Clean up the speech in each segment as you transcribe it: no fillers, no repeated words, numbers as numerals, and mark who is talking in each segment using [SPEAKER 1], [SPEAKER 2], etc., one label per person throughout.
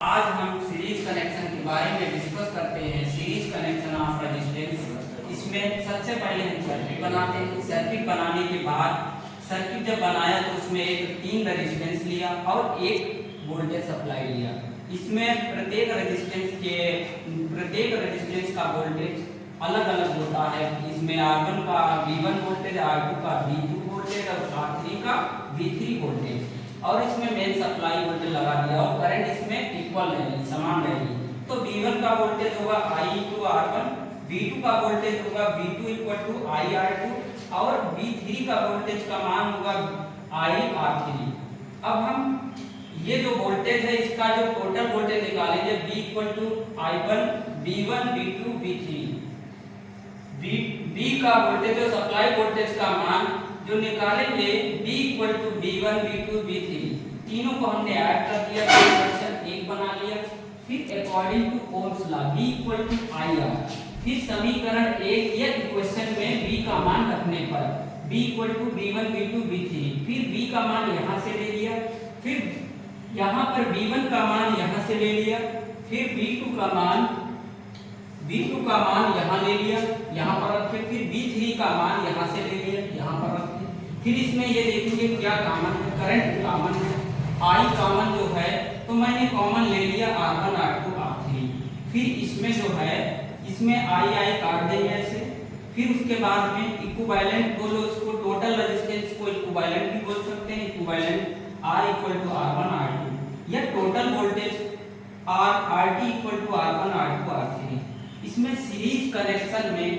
[SPEAKER 1] आज हम series connection के बारे में डिस्कस करते हैं। Series connection of resistance. इसमें सबसे पहले हम सर्किट बनाते हैं। सर्किट बनाने के बाद सर्किट जब बनाया तो उसमें एक 3 रेजिस्टेंस लिया और एक वोल्टेज सप्लाई लिया। इसमें प्रत्येक रेजिस्टेंस का वोल्टेज अलग अलग होता है। इसमें R1 का V1 वोल्टेज, R2 का V2 वोल्टेज और R3 का V3 वोल्टेज, और इसमें मेन सप्लाई वोल्टेज लगा दिया और करंट इसमें इक्वल रहेगी, समान रहेगी। तो V1 का वोल्टेज होगा I × R1, V2 का वोल्टेज होगा V2 = I R2 और V3 का वोल्टेज का मान होगा I R3। अब हम ये जो वोल्टेज है इसका जो टोटल वोल्टेज निकालेंगे V = I1 V1 V2 V3। V का वोल्टेज जो सप्लाई वोल्टेज का मान जो निकालेंगे V = V1 V2 V3, तीनों को हमने ऐड कर दिया, इक्वेशन 1 बना लिया। फिर according to Ohm's law V = IR, फिर समीकरण 1 या इक्वेशन में V का मान रखने पर V = V1 V2 V3, फिर V का मान यहां से ले लिया, फिर यहां पर V1 का मान यहां से ले लिया, फिर V2 का मान यहां ले लिया, यहां पर रखे, फिर V3 का मान यहां से ले लिया, यहां पर रखे। फिर इसमें ये देखेंगे क्या कॉमन है, करंट कॉमन है, I कॉमन जो है तो मैंने कॉमन ले लिया R1 R2 R3। फिर इसमें जो है इसमें I काट देंगे ऐसे। फिर उसके बाद में इक्विवेलेंट बोलो, इसको टोटल रेजिस्टेंस को इक्विवेलेंट भी बोल सकते हैं, इक्विवेलेंट R = R1 R2 या total voltage RT = R1 R2 R3। इसमें सीरीज कनेक्शन में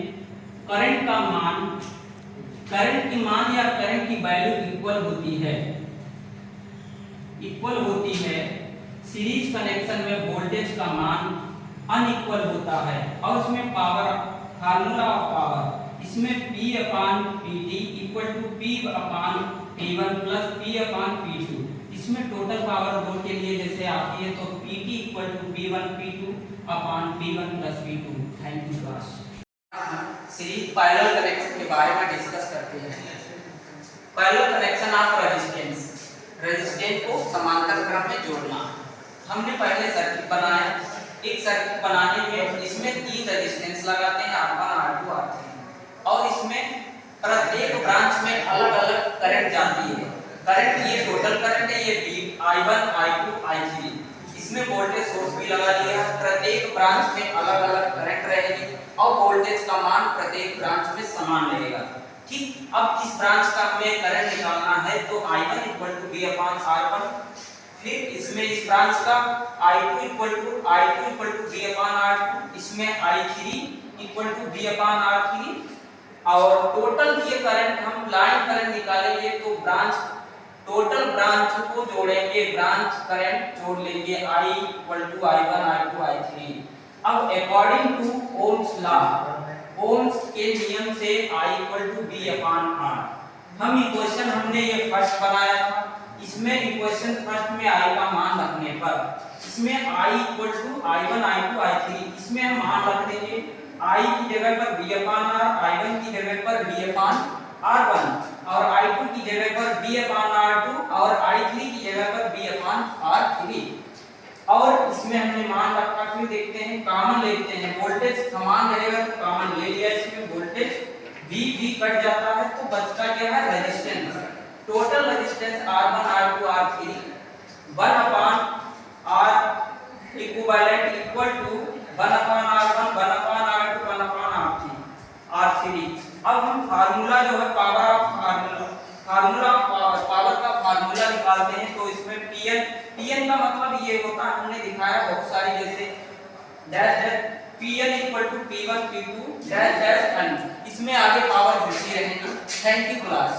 [SPEAKER 1] करंट का मान, करंट की मान या करंट की वैल्यू इक्वल होती है। सीरीज कनेक्शन में वोल्टेज का मान अनइक्वल होता है। और इसमें पावर, फार्मूला ऑफ पावर, इसमें P/Pt = P/P1 + P/P2। इसमें टोटल पावर बोर्ड के लिए जैसे आती है तो Pt = P1 P2 P1 + P2। Thank you class. Series parallel connection के बारे में डिस्कस करते हैं। पैरेलल कनेक्शन ऑफ रेजिस्टेंस को समांतर क्रम में जोड़ना। हमने पहले सर्किट बनाया। एक सर्किट बनाने में इसमें 3 रेजिस्टेंस लगाते हैं, R1 R2 R3, और इसमें प्रत्येक ब्रांच में अलग अलग करंट जाती है। करंट ये टोटल करंट है, ये I1 I2 I3। इसमें वोल्टेज सोर्स भी लगा दिया। प्रत्येक ब्रांच में अलग अलग करंट रहेगी और वोल्टेज का मान प्रत्येक ब्रांच में समान रहेगा। ठीक, अब इस ब्रांच का हमें करंट निकालना है तो I1 = V/R1। फिर इसमें इस ब्रांच का I2 = V/R2, इसमें I3 = V/R3। और टोटल ये करंट हम लाइन करंट निकालेंगे तो टोटल ब्रांच को जोड़ेंगे, ब्रांच करंट जोड़ लेंगे I = I1 I2 I3। अब according to Ohm's law, Ohm's के नियम से I = V/R। हम इक्वेशन हमने ये फर्स्ट बनाया था। इसमें इक्वेशन फर्स्ट में I का मान रखने पर इसमें I = I1 I2 I3, इसमें हम मान रख देंगे I की जगह पर V/R, I1 की जगह पर V/R1 और I2 की जगह पर V/R2 और I3 की जगह पर V/R3। और इसमें हमने मान रखा। फिर देखते हैं, कॉमन लेते हैं, वोल्टेज समान रहेगा तो कॉमन ले लिया। इसमें वोल्टेज V कट जाता है तो बचता क्या है, resistance. Total resistance R1 R2 R3 1/R equivalent = 1/R1 1/R2 1/R3। अब हम फार्मूला जो है पावर का फार्मूला निकालते हैं तो इसमें Pn का मतलब ये होता है, हमने दिखाया बहुत सारी, जैसे dash dash Pn = P1 P2 dash dash n। इसमें आगे पावर जुड़ती रहेगी। Thank you class.